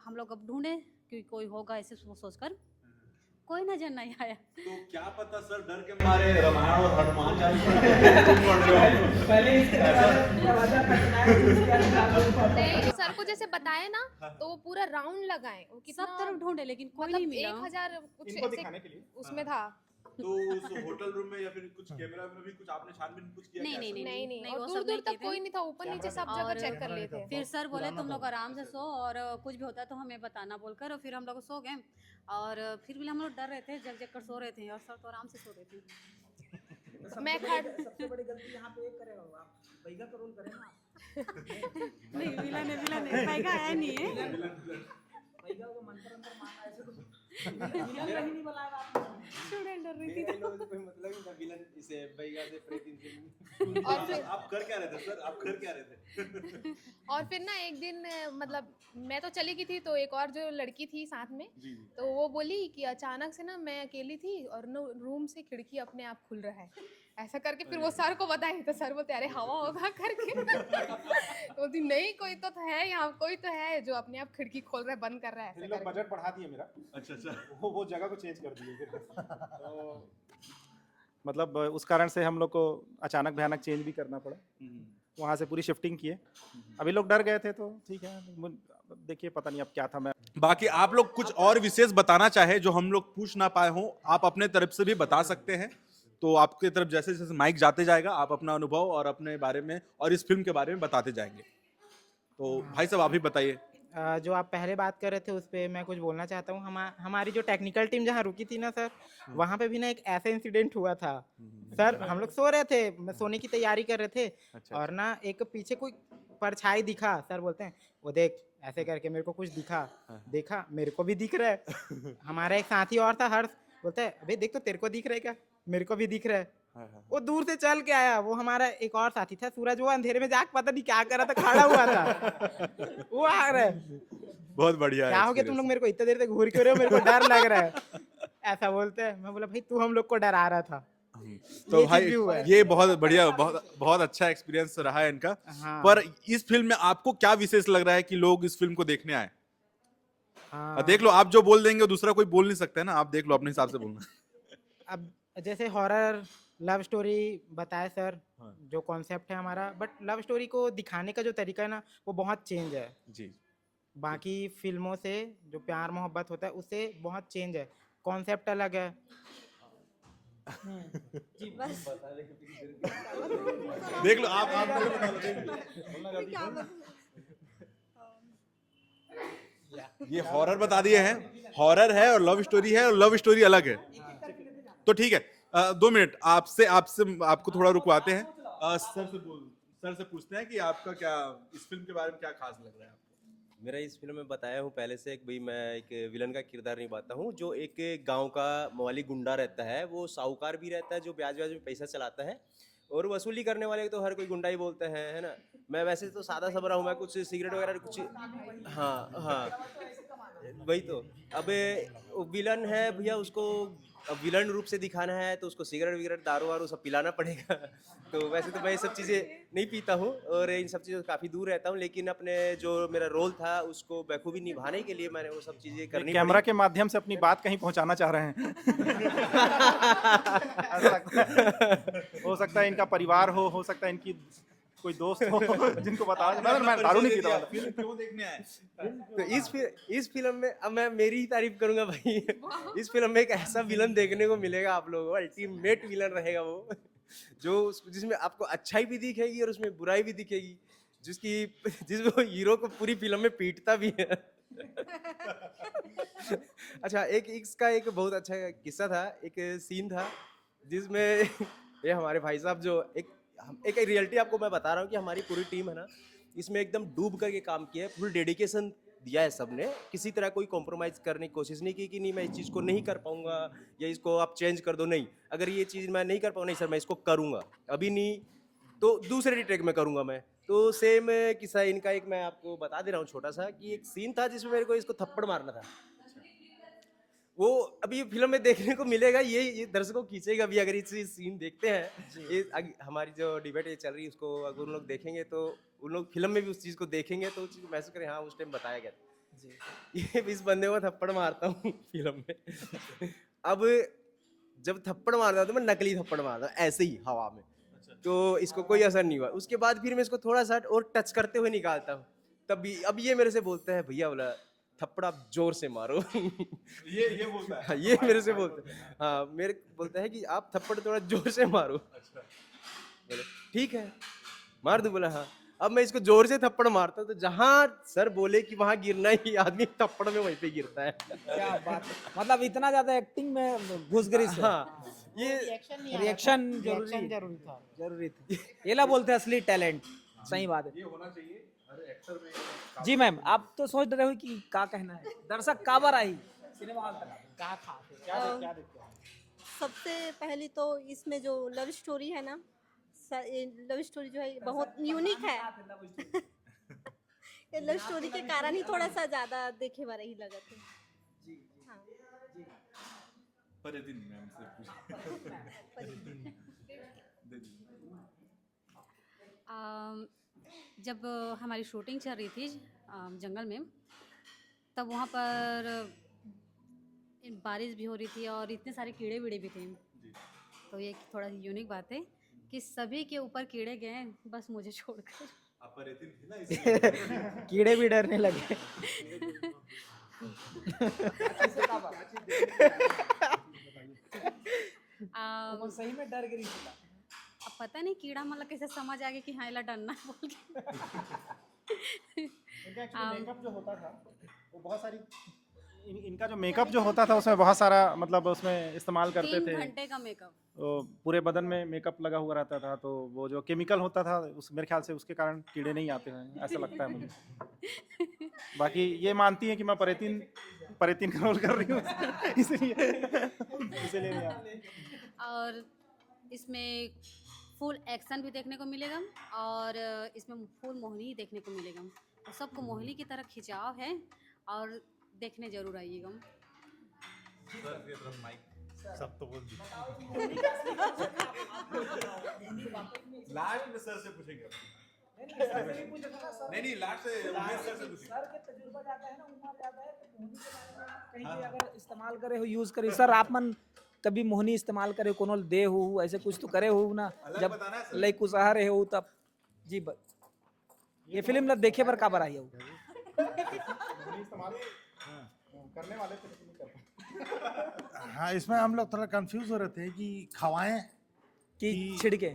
हम लोग अब ढूंढे कि कोई होगा, ऐसे सोचकर कोई नजर नहीं आया। तो क्या पता सर डर के मारे रामायण और हनुमान चालीसा नहीं, सर को जैसे बताया ना तो वो पूरा राउंड लगाए, वो कितना सब तरफ ढूंढे लेकिन कोई मतलब नहीं मिला। 1000 कुछ इनको ऐसे दिखाने के लिए उसमें था। तो उस होटल रूम में या फिर कुछ कैमरा में भी कुछ आपने छानबीन कुछ किया नहीं, क्या नहीं, सर? नहीं नहीं, और वो दूर सब दूर नहीं तक किए थे। कोई नहीं था, ऊपर नीचे सब जगह और चेक कर लिए थे। फिर सर बोले तुम लोग आराम से सो और कुछ भी होता है तो हमें बताना बोलकर, और फिर हम लोग सो गए। और फिर भी हम लोग डर रहे थे, जग जग कर सो रहे थे और सर तो आराम से सो रहे थे। मैं सबसे बड़ी गलती यहाँ पे एक करे हो आप, बैगा का रोल करें ना आप। नहीं विलन है, पैगा है नहीं है। बैगा को मंत्र अंतर मारना ऐसे तो विलन नहीं बनाया आपने। स्टूडेंट डर रही थी। मेरे लोगों से कोई मतलब नहीं था विलन इसे बैगा से प्रेत से। और फिर आप कर क्या रहे थे सर, आप कर क्या रहे थे? और फिर ना एक दिन मतलब मैं तो चली गई थी, तो एक और जो लड़की थी साथ में, तो वो बोली कि अचानक से ना मैं अकेली थी और ना रूम से खिड़की अपने आप खुल रहा है, ऐसा करके। फिर वो सर को बताए तो सर बोलते अरे हवा होगा करके। तो बोलती नहीं कोई तो है यहाँ, कोई तो है जो अपने आप खिड़की खोल रहा है, बंद कर रहा है, फिर ऐसा लोग करके। बजट बढ़ा दिए मेरा। अच्छा वो जगह को चेंज कर दिए फिर। तो मतलब उस कारण से हम लोग को अचानक भयानक चेंज भी करना पड़ा, वहाँ से पूरी शिफ्टिंग किए। अभी लोग डर गए थे तो ठीक है, देखिए पता नहीं अब क्या था। मैं बाकी आप लोग कुछ और विशेष बताना चाहे जो हम लोग पूछ ना पाए हों, आप अपने तरफ से भी बता सकते हैं। तो आपके तरफ जैसे जैसे माइक जाते जाएगा आप अपना अनुभव और अपने बारे में और इस फिल्म के बारे में बताते जाएंगे। तो भाई साहब आप ही बताइए। जो आप पहले बात कर रहे थे उस पर मैं कुछ बोलना चाहता हूँ। हमारी जो टेक्निकल टीम जहाँ रुकी थी ना सर, वहाँ पे भी ना एक ऐसा इंसिडेंट हुआ था सर। हम लोग सो रहे थे, मैं सोने की तैयारी कर रहे थे और ना एक पीछे कोई परछाई दिखा। सर बोलते हैं वो देख, ऐसे करके मेरे को कुछ दिखा। देखा मेरे को भी दिख रहा है। हमारा एक साथी और था हर्ष, बोलता है अबे देख तो तेरे को दिख रहा है क्या, मेरे को भी दिख रहा है। वो दूर से चल के आया। वो हमारा एक और साथी था सूरज, वो अंधेरे में जाके पता नहीं क्या कर रहा था, खड़ा हुआ था। वो आ रहा है, बहुत बढ़िया क्या हो गया तुम लोग मेरे को इतने देर तक घूर क्यों रहे हो, मेरे को डर लग रहा है, ऐसा बोलते हैं। मैं बोला भाई तू हम लोग को डरा रहा था। तो भाई ये बहुत बढ़िया, बहुत अच्छा एक्सपीरियंस रहा है इनका। हाँ। पर इस फिल्म में आपको क्या विशेष लग रहा है कि लोग इस फिल्म को देखने आए? हाँ। देख लो, आप जो बोल देंगे दूसरा कोई बोल नहीं सकता है ना, आप देख लो अपने हिसाब से बोलना। अब जैसे हॉरर लव स्टोरी बताया सर, जो कॉन्सेप्ट है हमारा, बट लव स्टोरी को दिखाने का जो तरीका है ना वो बहुत चेंज है जी। बाकी फिल्मों से। जो प्यार मोहब्बत होता है उससे बहुत चेंज है, कॉन्सेप्ट अलग है। जी बस देख लो आप ये हॉरर बता दिए हैं, हॉरर है और लव स्टोरी है, और लव स्टोरी अलग है। तो ठीक है, 2 मिनट आपको थोड़ा रुकवाते हैं। सर से पूछते हैं कि आपका क्या इस फिल्म के बारे में क्या खास लग रहा है आपको? मेरा इस फिल्म में बताया हूँ पहले से, भाई मैं एक विलन का किरदार निभाता हूँ, जो एक गांव का मवाली गुंडा रहता है। वो साहूकार भी रहता है जो ब्याज ब्याज में पैसा चलाता है, और वसूली करने वाले तो हर कोई गुंडा ही बोलते हैं, है ना। मैं वैसे तो सादा सबरा हूँ, मैं कुछ सिगरेट वगैरह कुछ, हाँ हाँ, वही तो। अब वो विलन है भैया, उसको अब विलन रूप से दिखाना है तो उसको सिगरेट विगरेट दारू वारू सब पिलाना पड़ेगा। तो वैसे तो मैं ये सब चीज़ें नहीं पीता हूँ और इन सब चीज़ों से काफ़ी दूर रहता हूँ, लेकिन अपने जो मेरा रोल था उसको बखूबी निभाने के लिए मैंने वो सब चीज़ें करनी कैमरा पड़ी। के माध्यम से अपनी बात कहीं पहुंचाना चाह रहे हैं। ऐसा लगता है। हो सकता है इनका परिवार हो सकता है इनकी कोई दोस्त हो जिनको बता। मैं दारू नहीं पीता। फिल्म क्यों देखने आए? तो इस फिल्म में अब मैं मेरी ही तारीफ करूंगा भाई। इस फिल्म में एक ऐसा विलन देखने को मिलेगा आप लोगों को, अल्टीमेट विलन रहेगा वो, जिसमें आपको अच्छाई भी दिखेगी और उसमें बुराई भी दिखेगी, जिसमें वो हीरो को पूरी फिल्म में पीटता भी है। अच्छा, इसका एक बहुत अच्छा किस्सा था, एक सीन था जिसमें ये हमारे भाई साहब जो एक रियलिटी आपको मैं बता रहा हूँ कि हमारी पूरी टीम है ना, इसमें एकदम डूब करके काम किया है, फुल डेडिकेशन दिया है सबने, किसी तरह कोई कॉम्प्रोमाइज़ करने की कोशिश नहीं की कि नहीं मैं इस चीज़ को नहीं कर पाऊंगा या इसको आप चेंज कर दो, नहीं, अगर ये चीज़ मैं नहीं कर पाऊँ, नहीं सर मैं इसको करूँगा, अभी नहीं तो दूसरे टेक में करूँगा मैं। तो सेम किस्सा इनका एक मैं आपको बता दे रहा हूँ छोटा सा, कि एक सीन था जिसमें मेरे को इसको थप्पड़ मारना था। वो अभी फिल्म में देखने को मिलेगा, ये दर्शकों को खींचेगा भी अगर इस सीन देखते हैं। ये हमारी जो डिबेट ये चल रही है उसको अगर उन लोग देखेंगे तो उन लोग फिल्म में भी उस चीज़ को देखेंगे तो उस चीज़ को महसूस करें, हाँ उस टाइम बताया गया था। ये इस बंदे को थप्पड़ मारता हूँ फिल्म में। अब जब थप्पड़ मारता हूँ तो मैं नकली थप्पड़ मारता हूँ ऐसे ही हवा में, तो इसको कोई असर नहीं हुआ। उसके बाद फिर मैं इसको थोड़ा सा और टच करते हुए निकालता हूँ, तब भी अब ये मेरे से बोलता है भैया बोला थप्पड़ आप जोर से मारो। ये बोलता है। हाँ, ये मेरे से बोलता है, हाँ मेरे बोलता है कि आप थप्पड़ थोड़ा जोर से मारो। बोले ठीक है मार दूं, बोला हाँ। अब मैं इसको जोर से थप्पड़ मारता हूँ तो जहाँ सर बोले कि वहां गिरना ही आदमी थप्पड़ में वहीं पे गिरता है। क्या बात है। मतलब इतना ज्यादा एक्टिंग में घुस गई से। हाँ, ये रिएक्शन जरूरी था। ये ला बोलते हैं असली टैलेंट। सही बात है। ये होना चाहिए हर एक्टर में। जी मैम, आप तो सोच रहे हो कि क्या कहना है, दर्शक काबर आई सिनेमा हॉल तक, क्या था, क्या देखते हैं? सबसे पहली तो इसमें जो लव स्टोरी है ना, लव स्टोरी जो है बहुत यूनिक है। ये लव स्टोरी के कारण ही थोड़ा सा ज्यादा देखे वाला ही लगा था। हाँ। परिधि मैम से जब हमारी शूटिंग चल रही थी जंगल में, तब वहाँ पर बारिश भी हो रही थी और इतने सारे कीड़े वीड़े भी थे। तो ये थोड़ा यूनिक बात है कि सभी के ऊपर कीड़े गए, बस मुझे छोड़कर। अपरिधि थी ना इसलिए। कीड़े भी डरने लगे। सही में डर गई। अब पता नहीं कीड़ा मतलब कैसे समझ आ गया कि हाँ इला डरना है बोल के। मेकअप जो होता था वो बहुत सारी इनका जो मेकअप जो होता था उसमें बहुत सारा मतलब उसमें इस्तेमाल करते 3 थे। घंटे का मेकअप। तो पूरे बदन में मेकअप लगा हुआ रहता था, तो वो जो केमिकल होता था उस मेरे ख्याल से उसके कारण कीड़े नहीं आते हैं, ऐसा लगता है मुझे। बाकी ये मानती हैं कि मैं परेतिन का रोल कर रही हूँ इसलिए नहीं आते। और इसमें फुल एक्शन भी देखने को मिलेगा और इसमें फुल मोहिनी ही देखने को मिलेगा। तो सबको मोहिनी की तरह खिंचाव है और देखने जरूर आइएगा। सब तो बोल दी। लास्ट में सर से पूछेंगे। नहीं लास्ट से उमेश सर से पूछेंगे। सर के तजुर्बा जाता है ना, उम्र जाता है, तो मोहिनी के बारे में कहीं पे अगर इस्तेमाल करे हो, यूज करे सर, आप मन कभी मोहिनी इस्तेमाल करे कोनो दे हो ऐसे कुछ तो करे हो ना, जब लई कुसहा रहे हो तब। जी ये फिल्म ला देखे पर का आई हो। करने वाले थे लेकिन नहीं कर पाए। हाँ, इसमें हम लोग थोड़ा कंफ्यूज हो रहे थे कि खवाएं कि छिड़के।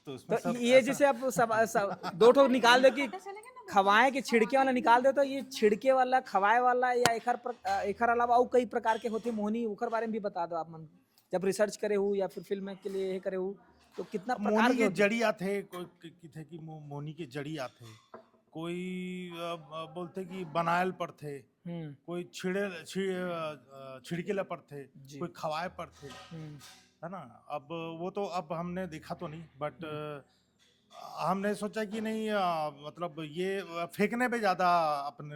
तो उसमें तो ये जैसे आप सब दो ठो निकाल दे कि खवाए के छिड़के वाला निकाल दे, तो ये छिड़के वाला खवाए वाला या एकर अलावा और कई प्रकार के होते मोहिनी, ओकर बारे में भी बता दो आप मन, जब रिसर्च करे हो या फिर फिल्म के लिए ये करे हो तो कितना प्रकार मोहिनी के के जड़िया थे, कोई थे कि मोहिनी के जड़िया थे, कोई बोलते कि बनायल पर थे, कोई छिड़केला पर थे, कोई खवाए पर थे। है ना। अब वो तो अब हमने देखा तो नहीं, बट हमने सोचा कि नहीं मतलब ये फेंकने पे ज़्यादा अपन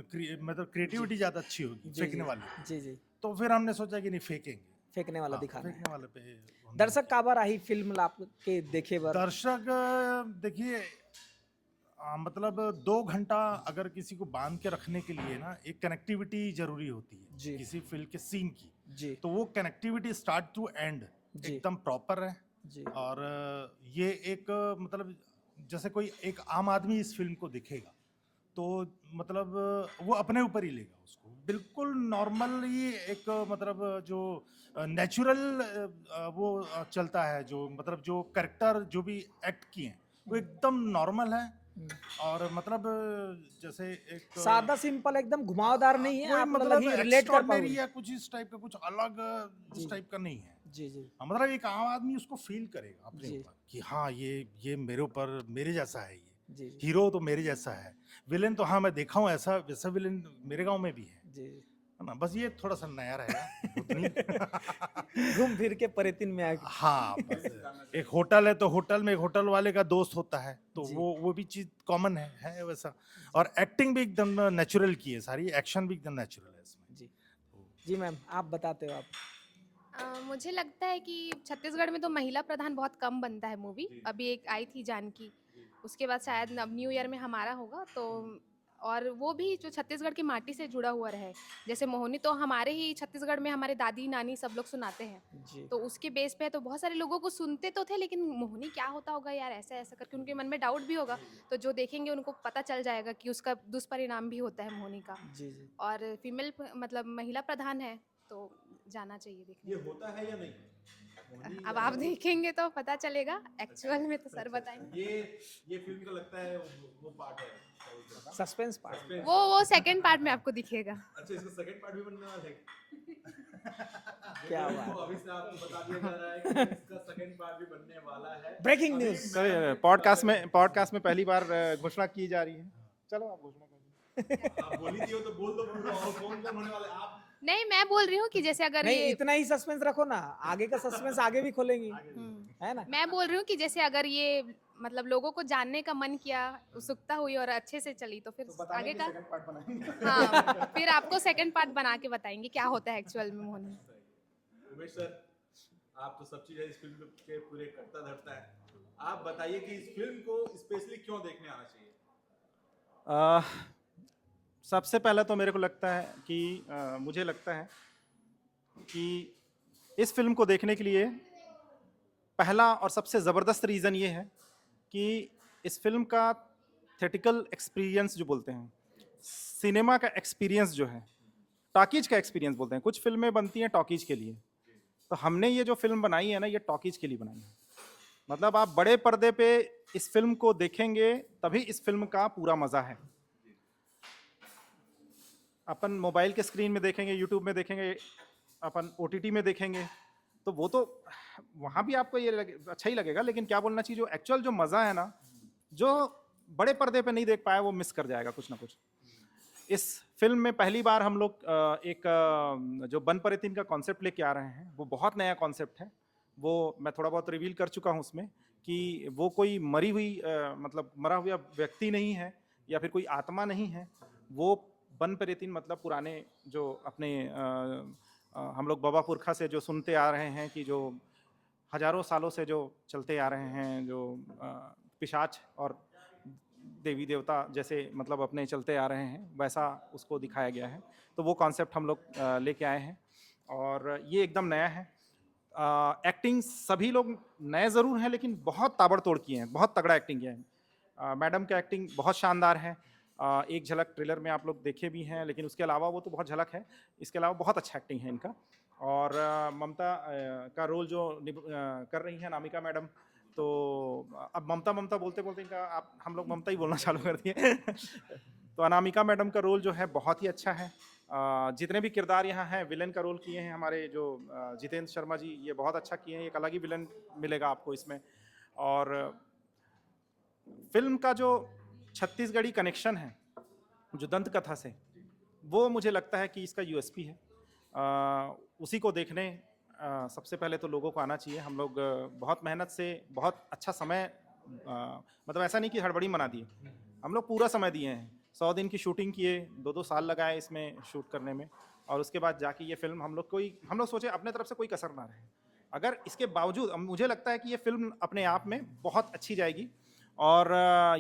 मतलब क्रिएटिविटी ज़्यादा अच्छी होगी जी फेंकने जी वाली। जी जी तो फिर हमने सोचा कि नहीं फेंकेंगे। फेंकने वाला हाँ, दिखाना है। फेंकने वाले पे हमने दर्शक किया। काबर आही फिल्म ला आपके देखे बर? दर्शक देखिए मतलब 2 घंटा अगर किसी को बांध के रखने के लिए ना एक कनेक्टिविटी जरूरी होती है जी किसी फिल्म के सीन की। जी तो वो कनेक्टिविटी स्टार्ट टू एंड जी एकदम प्रॉपर है। जी और ये एक मतलब जैसे कोई एक आम आदमी इस फिल्म को देखेगा तो मतलब वो अपने ऊपर ही लेगा उसको, बिल्कुल नॉर्मल ही एक मतलब जो नेचुरल वो चलता है, जो मतलब जो करेक्टर जो भी एक्ट किए हैं वो एकदम नॉर्मल है। और मतलब जैसे एक सादा सिंपल एकदम घुमावदार नहीं है, कोई आप मतलब लगी रिलेट कर एक्स्ट्रॉर्डिनरी पाओगे। या कुछ इस टाइप का कुछ अलग जी इस टाइप का नहीं है। जी जी मतलब एक आम आदमी उसको फील करेगा अपने जी ऊपर कि हाँ ये मेरे ऊपर मेरे जैसा है, ये जी जी हीरो तो मेरे जैसा है, विलेन तो हाँ मैं देखा हूँ ऐसा वैसा विलेन मेरे गांव में भी है जी ना। बस ये थोड़ा सा नया रहेगा उतनी। घूम फिर के परेतिन में आ गए। हाँ बस एक होटल है तो होटल में एक होटल वाले का दोस्त होता है तो जी वो भी चीज कॉमन है वैसा। और एक्टिंग भी एकदम नेचुरल की है, सारी एक्शन भी एकदम नेचुरल है इसमें। जी जी मैम आप बताते हो आप। मुझे लगता है कि छत्तीसगढ़ में तो महिला प्रधान बहुत कम बनता है मूवी। अभी एक आई थी जानकी, उसके बाद शायद अब न्यू ईयर में हमारा होगा तो। और वो भी जो छत्तीसगढ़ की माटी से जुड़ा हुआ रहे, जैसे मोहिनी तो हमारे ही छत्तीसगढ़ में हमारे दादी नानी सब लोग सुनाते हैं, जी तो उसके बेस पे तो बहुत सारे लोगों को सुनते तो थे, लेकिन मोहिनी क्या होता होगा यार, ऐसा ऐसा करके उनके मन में डाउट भी होगा। तो जो देखेंगे उनको पता चल जाएगा कि उसका दुष्परिणाम भी होता है मोहिनी का। जी जी और फीमेल मतलब महिला प्रधान है तो जाना चाहिए देखने। होता है या नहीं? अब आप देखेंगे तो पता चलेगा, एक्चुअल में तो सर बताएंगे। ये फिल्म का लगता है वो पार्ट है। Suspense part. वो सेकंड पार्ट में आपको दिखेगा। अच्छा, इसका सेकंड पार्ट भी बनने वाला है? क्या तो बात अभी से आपको बता दिया जा रहा है कि इसका सेकंड पार्ट भी बनने वाला है। Breaking news. सर पॉडकास्ट में पहली बार घोषणा की जा रही है। चलो आप घोषणा करिए। आप बोली थी तो बोल दो और कौन कौन होने वाला है आप? नहीं, मैं बोल रही हूँ कि जैसे अगर नहीं ये इतना ही सस्पेंस रखो ना, आगे का सस्पेंस आगे भी खोलेंगी, है ना। मैं बोल रही हूँ कि जैसे अगर ये मतलब लोगों को जानने का मन किया, उत्सुकता हुई और अच्छे से चली तो फिर आगे का सेकंड पार्ट बनाएंगे। हाँ फिर आपको सेकंड पार्ट बना के बताएंगे क्या होता है एक्चुअल में मोहिनी। उमेश सर, आप तो सब चीजें इस फिल्म के पूरे करता धरता है, आप बताइए कि इस फिल्म को स्पेशली क्यों देखने आना चाहिए? सबसे पहले तो मेरे को लगता है कि मुझे लगता है कि इस फिल्म को देखने के लिए पहला और सबसे ज़बरदस्त रीज़न ये है कि इस फिल्म का थिएटिकल एक्सपीरियंस जो बोलते हैं, सिनेमा का एक्सपीरियंस जो है, टॉकीज का एक्सपीरियंस बोलते हैं। कुछ फिल्में बनती हैं टॉकीज के लिए, तो हमने ये जो फिल्म बनाई है ना, ये टॉकीज के लिए बनाई है। मतलब आप बड़े पर्दे पे इस फिल्म को देखेंगे तभी इस फिल्म का पूरा मज़ा है। अपन मोबाइल के स्क्रीन में देखेंगे, यूट्यूब में देखेंगे, अपन OTT में देखेंगे, तो वो तो वहाँ भी आपको ये अच्छा ही लगेगा, लेकिन क्या बोलना चाहिए, जो एक्चुअल जो मज़ा है ना, जो बड़े पर्दे पे नहीं देख पाया वो मिस कर जाएगा कुछ ना कुछ। इस फिल्म में पहली बार हम लोग एक जो बन परेतिन का कॉन्सेप्ट लेके आ रहे हैं, वो बहुत नया कॉन्सेप्ट है। वो मैं थोड़ा बहुत रिवील कर चुका हूँ उसमें कि वो कोई मरी हुई मतलब मरा हुआ व्यक्ति नहीं है या फिर कोई आत्मा नहीं है। वो बन परेतिन मतलब पुराने जो अपने हम लोग बाबा पुरखा से जो सुनते आ रहे हैं कि जो हजारों सालों से जो चलते आ रहे हैं, जो पिशाच और देवी देवता जैसे मतलब अपने चलते आ रहे हैं, वैसा उसको दिखाया गया है। तो वो कॉन्सेप्ट हम लोग लेके आए हैं और ये एकदम नया है। एक्टिंग सभी लोग नए ज़रूर हैं, लेकिन बहुत ताबड़तोड़ किए हैं, बहुत तगड़ा एक्टिंग किया है। मैडम का एक्टिंग बहुत शानदार है। एक झलक ट्रेलर में आप लोग देखे भी हैं, लेकिन उसके अलावा वो तो बहुत झलक है, इसके अलावा बहुत अच्छा एक्टिंग है इनका। और ममता का रोल जो कर रही हैं अनामिका मैडम, तो अब ममता बोलते बोलते इनका हम लोग ममता ही बोलना चालू कर दिए। तो अनामिका मैडम का रोल जो है बहुत ही अच्छा है। जितने भी किरदार यहाँ हैं, विलन का रोल किए हैं हमारे जो जितेंद्र शर्मा जी, ये बहुत अच्छा किए हैं। एक अलग ही विलन मिलेगा आपको इसमें। और फिल्म का जो छत्तीसगढ़ी कनेक्शन है जो दंत कथा से, वो मुझे लगता है कि इसका USP है। उसी को देखने सबसे पहले तो लोगों को आना चाहिए। हम लोग बहुत मेहनत से बहुत अच्छा समय मतलब ऐसा नहीं कि हड़बड़ी मना दिए, हम लोग पूरा समय दिए हैं। 100 दिन की शूटिंग किए, 2-2 साल लगाए इसमें शूट करने में, और उसके बाद जाके ये फिल्म हम लोग सोचे अपने तरफ से कोई कसर ना रहे। अगर इसके बावजूद मुझे लगता है कि ये फिल्म अपने आप में बहुत अच्छी जाएगी, और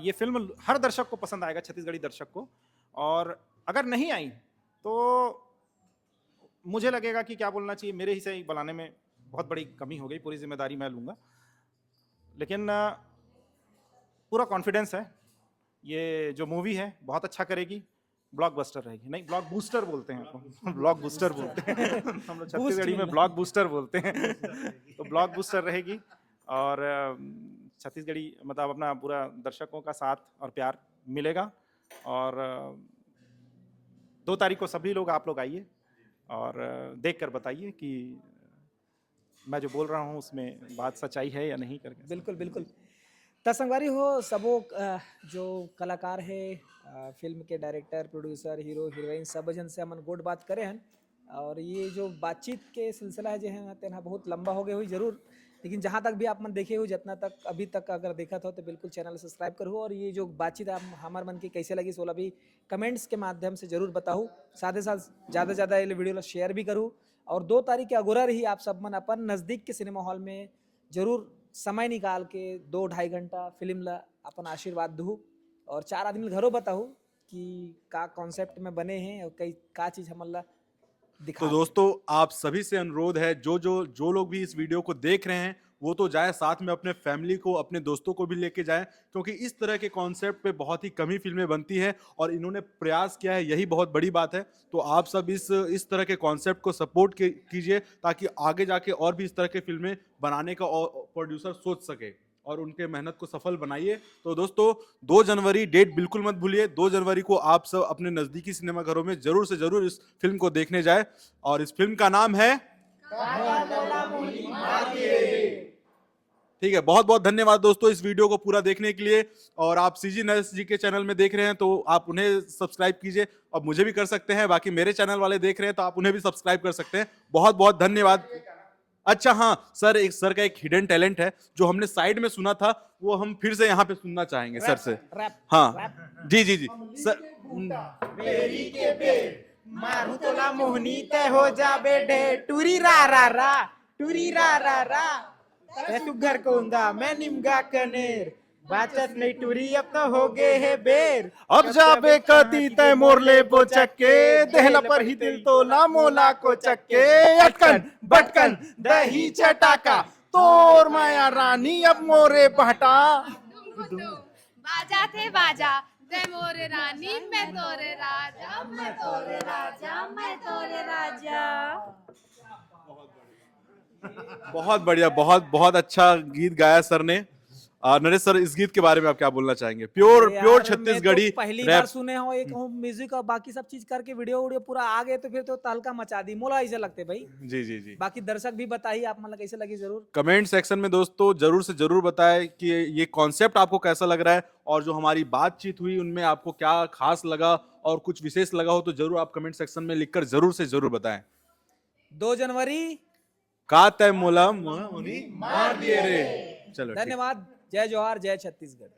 ये फिल्म हर दर्शक को पसंद आएगा, छत्तीसगढ़ी दर्शक को। और अगर नहीं आई तो मुझे लगेगा कि क्या बोलना चाहिए, मेरे ही से ही बनाने में बहुत बड़ी कमी हो गई, पूरी जिम्मेदारी मैं लूँगा। लेकिन पूरा कॉन्फिडेंस है, ये जो मूवी है बहुत अच्छा करेगी, ब्लॉकबस्टर रहेगी। नहीं, ब्लॉक बूस्टर बोलते हैं उसको, ब्लॉक बूस्टर बोलते हैं हम लोग छत्तीसगढ़ी में ब्लॉक बूस्टर बोलते हैं तो ब्लॉक बूस्टर रहेगी, और छत्तीसगढ़ी मतलब अपना पूरा दर्शकों का साथ और प्यार मिलेगा। और 2 तारीख को सभी लोग आप लोग आइए और देख कर बताइए कि मैं जो बोल रहा हूँ उसमें बात सच्चाई है या नहीं करके। बिल्कुल बिल्कुल। त संगवारी हो सबो जो कलाकार है, फिल्म के डायरेक्टर, प्रोड्यूसर, हीरो, हीरोइन सब जन से हमन गोट बात करे हैं। और ये जो बातचीत के सिलसिला है जो है तेना बहुत लंबा हो गया हुई जरूर, लेकिन जहाँ तक भी आप मन देखे हो, जितना तक अभी तक अगर देखा था तो बिल्कुल चैनल सब्सक्राइब करो। और ये जो बातचीत आप हमारे मन की कैसे लगी सोला भी कमेंट्स के माध्यम से जरूर बताऊँ। साथ ही साथ ज़्यादा से ज़्यादा ये वीडियो शेयर भी करूँ। और 2 तारीख के अगोरा रही आप सब मन अपन नज़दीक के सिनेमा हॉल में जरूर समय निकाल के 2-2.5 घंटा फिल्म ला अपन आशीर्वाद दू, और 4 आदमी घरों बताऊँ कि का कॉन्सेप्ट में बने हैं और कई का चीज़ हमन ला दिखा। तो दोस्तों आप सभी से अनुरोध है, जो लोग भी इस वीडियो को देख रहे हैं वो तो जाए, साथ में अपने फैमिली को, अपने दोस्तों को भी लेके जाएं, क्योंकि इस तरह के कॉन्सेप्ट पे बहुत ही कम ही फिल्में बनती हैं और इन्होंने प्रयास किया है, यही बहुत बड़ी बात है। तो आप सब इस तरह के कॉन्सेप्ट को सपोर्ट कीजिए, ताकि आगे जाके और भी इस तरह के फिल्में बनाने का प्रोड्यूसर सोच सके और उनके मेहनत को सफल बनाइए। तो दोस्तों 2 जनवरी डेट बिल्कुल मत भूलिए। 2 जनवरी को आप सब अपने नज़दीकी सिनेमाघरों में जरूर से जरूर इस फिल्म को देखने जाए, और इस फिल्म का नाम है ठीक है। बहुत बहुत धन्यवाद दोस्तों इस वीडियो को पूरा देखने के लिए। और आप सीजी नरेश जी के चैनल में देख रहे हैं तो आप उन्हें सब्सक्राइब कीजिए, और मुझे भी कर सकते हैं। बाकी मेरे चैनल वाले देख रहे हैं तो आप उन्हें भी सब्सक्राइब कर सकते हैं। बहुत बहुत धन्यवाद। अच्छा हाँ सर, सर का एक हिडन टैलेंट है जो हमने साइड में सुना था, वो हम फिर से यहाँ पे सुनना चाहेंगे सर से। हाँ जी जी जी सर। बेरी के बेर मारू तोला मोहनी ते हो जाबे ढे टूरी रा रा रा टूरी रा रा रा ते सुघर कोंदा मैं निमगा कनेर बाचत नहीं टूरी अब तो हो गए है बेर। अब जाबे कदी तय मोरले बो चक्के देहला पर ही दिल तो ला मोला को चक्के अटकन बटकन दही चटाका तोर माया रानी अब मोरे बहटा। बाजा थे बाजा जय मोरे रानी मैं तोरे राजा मैं तोरे राजा मैं तोरे राजा। बहुत बढ़िया, बहुत बहुत अच्छा गीत गाया सर ने। नरेश सर, इस गीत के बारे में आप क्या बोलना चाहेंगे? प्योर छत्तीसगढ़ी पहली बार सुने हो एक म्यूजिक और बाकी सब चीज करके वीडियो पूरा आ गए तो फिर तो तहलका मचा दी। मोला ऐसे लगते भाई। जी जी जी। बाकी दर्शक भी बताइए आप मतलब कैसे लगी, जरूर कमेंट सेक्शन में दोस्तों जरूर से जरूर बताएं कि ये कॉन्सेप्ट आपको कैसा लग रहा है, और जो हमारी बातचीत हुई उनमें आपको क्या खास लगा और कुछ विशेष लगा हो तो जरूर आप कमेंट सेक्शन में लिखकर जरूर से जरूर बताएं। 2 जनवरी का तय मोला मार दिए रे। चलो धन्यवाद। जय जोहार, जय छत्तीसगढ़।